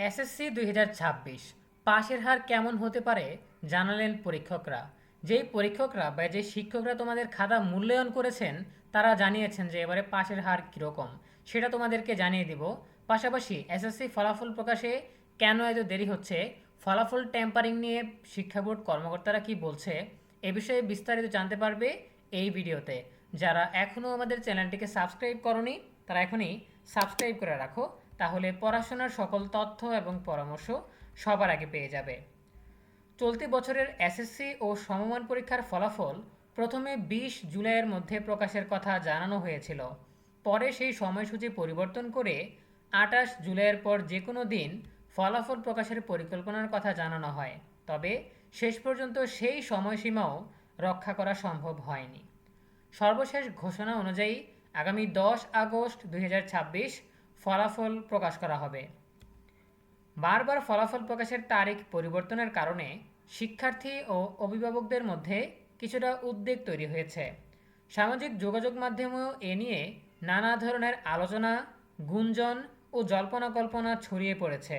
SSC 2026 পাশের হার কেমন হতে পারে জানালেন পরীক্ষকরা। যেই পরীক্ষকরা বা যে শিক্ষকরা তোমাদের খাতা মূল্যায়ন করেছেন তারা জানিয়েছেন যে এবারে পাশের হার কীরকম সেটা তোমাদেরকে জানিয়ে দিব। পাশাপাশি এসএসসি ফলাফল প্রকাশে কেন এত দেরি হচ্ছে, ফলাফল ট্যাম্পারিং নিয়ে শিক্ষা বোর্ড কর্মকর্তারা কি বলছে, এ বিষয়ে বিস্তারিত জানতে পারবে এই ভিডিওতে। যারা এখনও আমাদের চ্যানেলটিকে সাবস্ক্রাইব করনি তারা এখনই সাবস্ক্রাইব করে রাখো, তাহলে পড়াশোনার সকল তথ্য এবং পরামর্শ সবার আগে পেয়ে যাবে। চলতি বছরের এসএসসি ও সমমান পরীক্ষার ফলাফল প্রথমে 20 জুলাইয়ের মধ্যে প্রকাশের কথা জানানো হয়েছিল। পরে সেই সময়সূচি পরিবর্তন করে 28 জুলাইয়ের পর যে কোনো দিন ফলাফল প্রকাশের পরিকল্পনার কথা জানানো হয়। তবে শেষ পর্যন্ত সেই সময়সীমাও রক্ষা করা সম্ভব হয়নি। সর্বশেষ ঘোষণা অনুযায়ী আগামী 10 আগস্ট 2026 ফলাফল প্রকাশ করা হবে। বারবার ফলাফল প্রকাশের তারিখ পরিবর্তনের কারণে শিক্ষার্থী ও অভিভাবকদের মধ্যে কিছুটা উদ্বেগ তৈরি হয়েছে। সামাজিক যোগাযোগ মাধ্যমেও এ নিয়ে নানা ধরনের আলোচনা, গুঞ্জন ও জল্পনা কল্পনা ছড়িয়ে পড়েছে।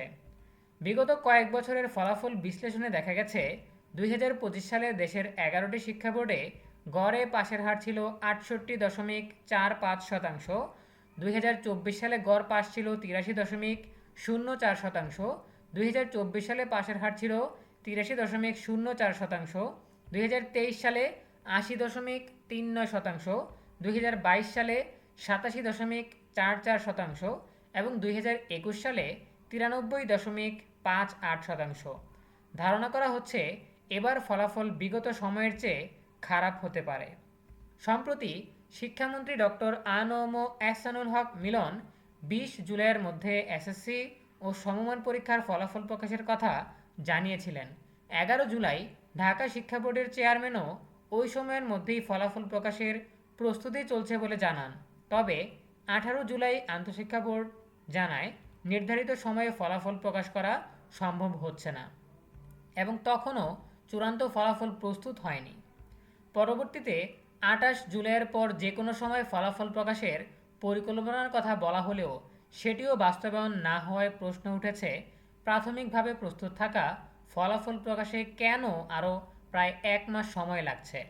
বিগত কয়েক বছরের ফলাফল বিশ্লেষণে দেখা গেছে 2025 সালে দেশের 11টি শিক্ষা বোর্ডে গড়ে পাশের হার ছিল 68.45%। 2024 সালে গড় পাস ছিল 83.04%। 2024 সালে পাশের হার ছিল 83.04%। 2023 সালে 80.39%। 2022 সালে 87.44% এবং 2021 সালে 93.58%। ধারণা করা হচ্ছে এবার ফলাফল বিগত সময়ের চেয়ে খারাপ হতে পারে। সম্প্রতি শিক্ষামন্ত্রী ডক্টর আ.ন.ম এহসানুল হক মিলন 20 জুলাইয়ের মধ্যে এসএসসি ও সমমান পরীক্ষার ফলাফল প্রকাশের কথা জানিয়েছিলেন। 11 জুলাই ঢাকা শিক্ষা বোর্ডের চেয়ারম্যানও ওই সময়ের মধ্যেই ফলাফল প্রকাশের প্রস্তুতি চলছে বলে জানান। তবে 18 জুলাই আন্তঃশিক্ষা বোর্ড জানায় নির্ধারিত সময়ে ফলাফল প্রকাশ করা সম্ভব হচ্ছে না এবং তখনও চূড়ান্ত ফলাফল প্রস্তুত হয়নি। পরবর্তীতে 28 জুলাইয়ের পর যে কোনো সময় ফলাফল প্রকাশের পরিকল্পনার কথা বলা হলেও সেটিও বাস্তবায়ন না হওয়ায় প্রশ্ন উঠেছে, প্রাথমিকভাবে প্রস্তুত থাকা ফলাফল প্রকাশে কেন আরও প্রায় 1 মাস সময় লাগছে।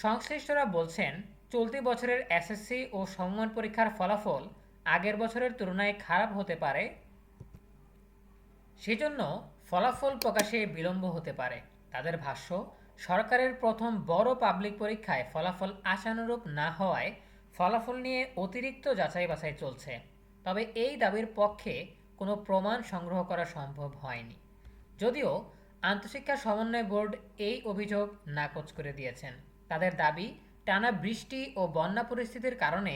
সংশ্লিষ্টরা বলছেন, চলতি বছরের এসএসসি ও সমমান পরীক্ষার ফলাফল আগের বছরের তুলনায় খারাপ হতে পারে, সেজন্য ফলাফল প্রকাশে বিলম্ব হতে পারে। তাদের ভাষ্য, সরকারের প্রথম বড় পাবলিক পরীক্ষায় ফলাফল আশানুরূপ না হওয়ায় ফলাফল নিয়ে অতিরিক্ত যাচাই বাছাই চলছে। তবে এই দাবির পক্ষে কোনো প্রমাণ সংগ্রহ করা সম্ভব হয়নি, যদিও আন্তঃশিক্ষা সমন্বয় বোর্ড এই অভিযোগ নাকচ করে দিয়েছেন। তাদের দাবি, টানা বৃষ্টি ও বন্যা পরিস্থিতির কারণে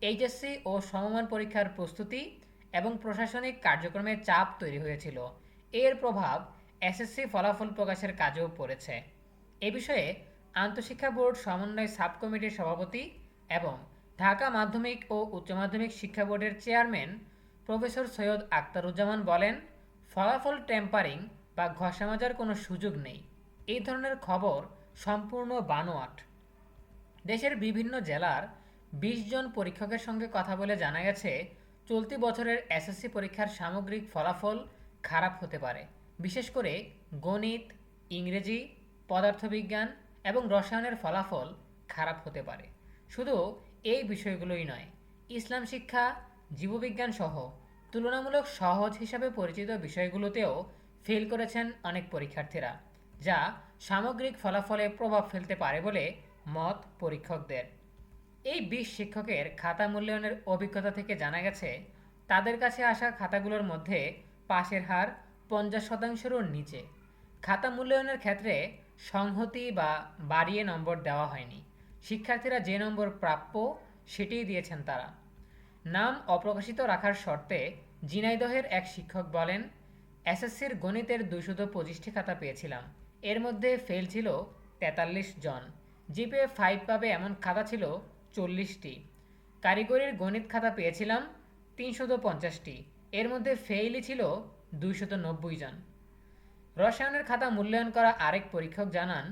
এইচএসসি ও সমমান পরীক্ষার প্রস্তুতি এবং প্রশাসনিক কার্যক্রমে চাপ তৈরি হয়েছিল। এর প্রভাব এসএসসি ফলাফল প্রকাশের কাজেও পড়েছে। এ বিষয়ে আন্তঃশিক্ষা বোর্ড সমন্বয় সাব কমিটির সভাপতি এবং ঢাকা মাধ্যমিক ও উচ্চ মাধ্যমিক শিক্ষা বোর্ডের চেয়ারম্যান প্রফেসর সৈয়দ আখতারুজ্জামান বলেন, ফলাফল ট্যাম্পারিং বা ঘষা মাজার কোনো সুযোগ নেই। এই ধরনের খবর সম্পূর্ণ বানোয়াট। দেশের বিভিন্ন জেলার 20 জন পরীক্ষকের সঙ্গে কথা বলে জানা গেছে, চলতি বছরের এসএসসি পরীক্ষার সামগ্রিক ফলাফল খারাপ হতে পারে। বিশেষ করে গণিত, ইংরেজি, পদার্থবিজ্ঞান এবং রসায়নের ফলাফল খারাপ হতে পারে। শুধু এই বিষয়গুলোই নয়, ইসলাম শিক্ষা, জীববিজ্ঞান সহ তুলনামূলক সহজ হিসাবে পরিচিত বিষয়গুলোতেও ফেল করেছেন অনেক পরীক্ষার্থীরা, যা সামগ্রিক ফলাফলে প্রভাব ফেলতে পারে বলে মত পরীক্ষকদের। এই 20 শিক্ষকের খাতা মূল্যায়নের অভিজ্ঞতা থেকে জানা গেছে, তাদের কাছে আসা খাতাগুলোর মধ্যে পাশের হার 50%-এরও নিচে। খাতা মূল্যায়নের ক্ষেত্রে সংহতি বা বাড়িয়ে নম্বর দেওয়া হয়নি। শিক্ষার্থীরা যে নম্বর প্রাপ্য সেটিই দিয়েছেন তারা। নাম অপ্রকাশিত রাখার শর্তে ঝিনাইদহের এক শিক্ষক বলেন, এসএসসির গণিতের 225টি খাতা পেয়েছিলাম, এর মধ্যে ফেল ছিল 43 জন। জিপিএ 5 পাবে এমন খাতা ছিল 40টি। কারিগরির গণিত খাতা পেয়েছিলাম 350টি, এর মধ্যে ফেইলই ছিল 290 জন। রসায়নের খাতা মূল্যায়ন করা আরেক পরীক্ষক জানান,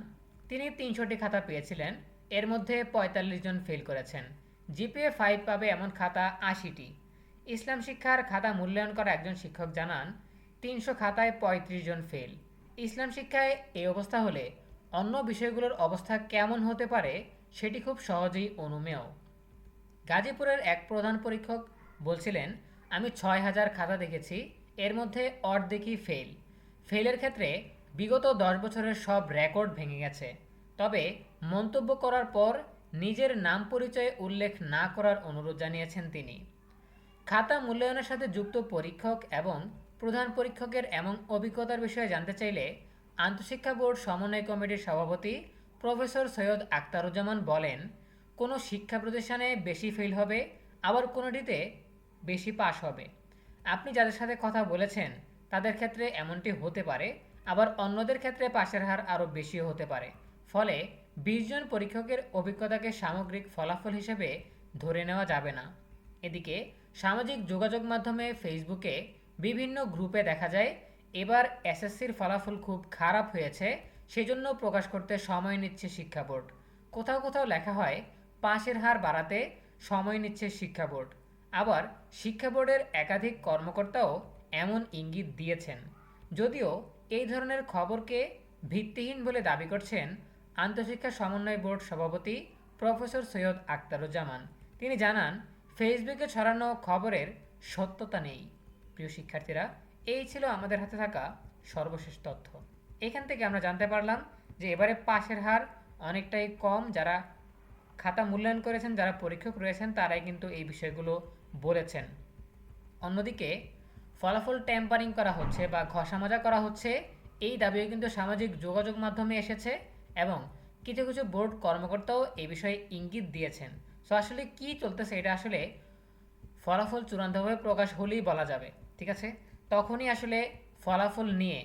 তিনি 300টি খাতা পেয়েছিলেন, এর মধ্যে 45 জন ফেল করেছেন। জিপিএ 5 পাবে এমন খাতা 80টি, ইসলাম শিক্ষার খাতা মূল্যায়ন করা একজন শিক্ষক জানান, ৩০০ খাতায় ৩৫ জন ফেল। ইসলাম শিক্ষায় এই অবস্থা হলে অন্য বিষয়গুলোর অবস্থা কেমন হতে পারে সেটি খুব সহজেই অনুমেয়। গাজীপুরের এক প্রধান পরীক্ষক বলছিলেন, আমি ৬,০০০ খাতা দেখেছি, এর মধ্যে অর্ধেকই ফেল। ফেলের ক্ষেত্রে বিগত ১০ বছরের সব রেকর্ড ভেঙে গেছে। তবে মন্তব্য করার পর নিজের নাম পরিচয় উল্লেখ না করার অনুরোধ জানিয়েছেন তিনি। খাতা মূল্যায়নের সাথে যুক্ত পরীক্ষক এবং প্রধান পরীক্ষকের এমন অভিজ্ঞতার বিষয়ে জানতে চাইলে আন্তঃশিক্ষা বোর্ড সমন্বয় কমিটির সভাপতি প্রফেসর সৈয়দ আখতারুজ্জামান বলেন, কোনো শিক্ষা প্রতিষ্ঠানে বেশি ফেল হবে, আবার কোনোটিতে বেশি পাস হবে। আপনি যাদের সাথে কথা বলেছেন তাদের ক্ষেত্রে এমনটি হতে পারে, আবার অন্যদের ক্ষেত্রে পাশের হার আরও বেশিও হতে পারে। ফলে ২০ জন পরীক্ষকের অভিজ্ঞতাকে সামগ্রিক ফলাফল হিসেবে ধরে নেওয়া যাবে না। এদিকে সামাজিক যোগাযোগ মাধ্যমে ফেসবুকে বিভিন্ন গ্রুপে দেখা যায়, এবার এসএসসির ফলাফল খুব খারাপ হয়েছে, সেজন্য প্রকাশ করতে সময় নিচ্ছে শিক্ষা বোর্ড। কোথাও কোথাও লেখা হয় পাশের হার বাড়াতে সময় নিচ্ছে শিক্ষা বোর্ড। আবার শিক্ষা বোর্ডের একাধিক কর্মকর্তাও এমন ইঙ্গিত দিয়েছেন। যদিও এই ধরনের খবরকে ভিত্তিহীন বলে দাবি করছেন আন্তঃশিক্ষা সমন্বয় বোর্ড সভাপতি প্রফেসর সৈয়দ আখতারুজ্জামান। তিনি জানান, ফেসবুকে ছড়ানো খবরের সত্যতা নেই। প্রিয় শিক্ষার্থীরা, এই ছিল আমাদের হাতে থাকা সর্বশেষ তথ্য। এখান থেকে আমরা জানতে পারলাম যে এবারে পাশের হার অনেকটাই কম। যারা খাতা মূল্যায়ন করেছেন, যারা পরীক্ষক রয়েছেন, তারাই কিন্তু এই বিষয়গুলো বলেছেন। অন্যদিকে ফলাফল ট্যাম্পারিং করা হচ্ছে বা ঘষামজা করা হচ্ছে, এই দাবিও কিন্তু সামাজিক যোগাযোগ মাধ্যমে এসেছে এবং কিছু কিছু বোর্ড কর্মকর্তাও এই বিষয়ে ইঙ্গিত দিয়েছেন। সো আসলে কি চলতেছে এটা আসলে ফলাফল চূড়ান্তভাবে প্রকাশ হলেই বলা যাবে, ঠিক আছে? তখনই আসলে ফলাফল নিয়ে,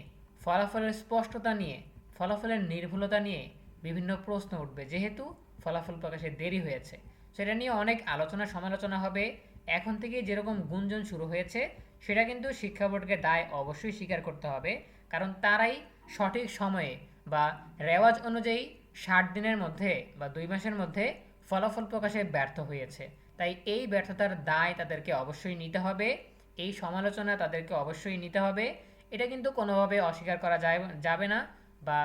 ফলাফলের স্পষ্টতা নিয়ে, ফলাফলের নির্ভুলতা নিয়ে বিভিন্ন প্রশ্ন উঠবে, যেহেতু ফলাফল প্রকাশে দেরি হয়েছে। সেটা নিয়ে অনেক আলোচনা সমালোচনা হবে। এখন থেকেই যেরকম গুঞ্জন শুরু হয়েছে, সেটা কিন্তু শিক্ষা বোর্ডকে দায় অবশ্যই স্বীকার করতে হবে, কারণ তারাই সঠিক সময়ে বা রেওয়াজ অনুযায়ী ৬০ দিনের মধ্যে বা ২ মাসের মধ্যে ফলাফল প্রকাশে ব্যর্থ হয়েছে। তাই এই ব্যর্থতার দায় তাদেরকে অবশ্যই নিতে হবে, এই সমালোচনা তাদেরকে অবশ্যই নিতে হবে। এটা কিন্তু কোনোভাবে অস্বীকার করা যাবে না, বা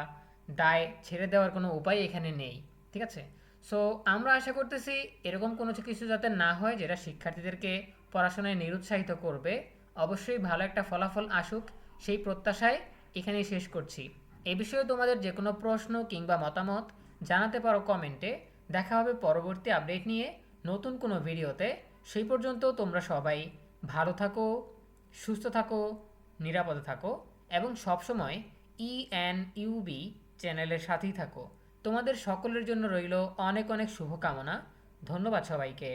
দায় ছেড়ে দেওয়ার কোনো উপায় এখানে নেই, ঠিক আছে? সো আমরা আশা করতেছি এরকম কোনো কিছু যাতে না হয় যেটা শিক্ষার্থীদেরকে পড়াশোনায় নিরুৎসাহিত করবে। অবশ্যই ভালো একটা ফলাফল আসুক, সেই প্রত্যাশায় এখানেই শেষ করছি। এ বিষয়ে তোমাদের যে কোনো প্রশ্ন কিংবা মতামত জানাতে পারো কমেন্টে। দেখা হবে পরবর্তী আপডেট নিয়ে নতুন কোনো ভিডিওতে। সেই পর্যন্ত তোমরা সবাই ভালো থাকো, সুস্থ থাকো, নিরাপদে থাকো এবং সবসময় ENUB চ্যানেলের সাথেই থাকো। তোমাদের সকলের জন্য রইল অনেক অনেক শুভকামনা। ধন্যবাদ সবাইকে।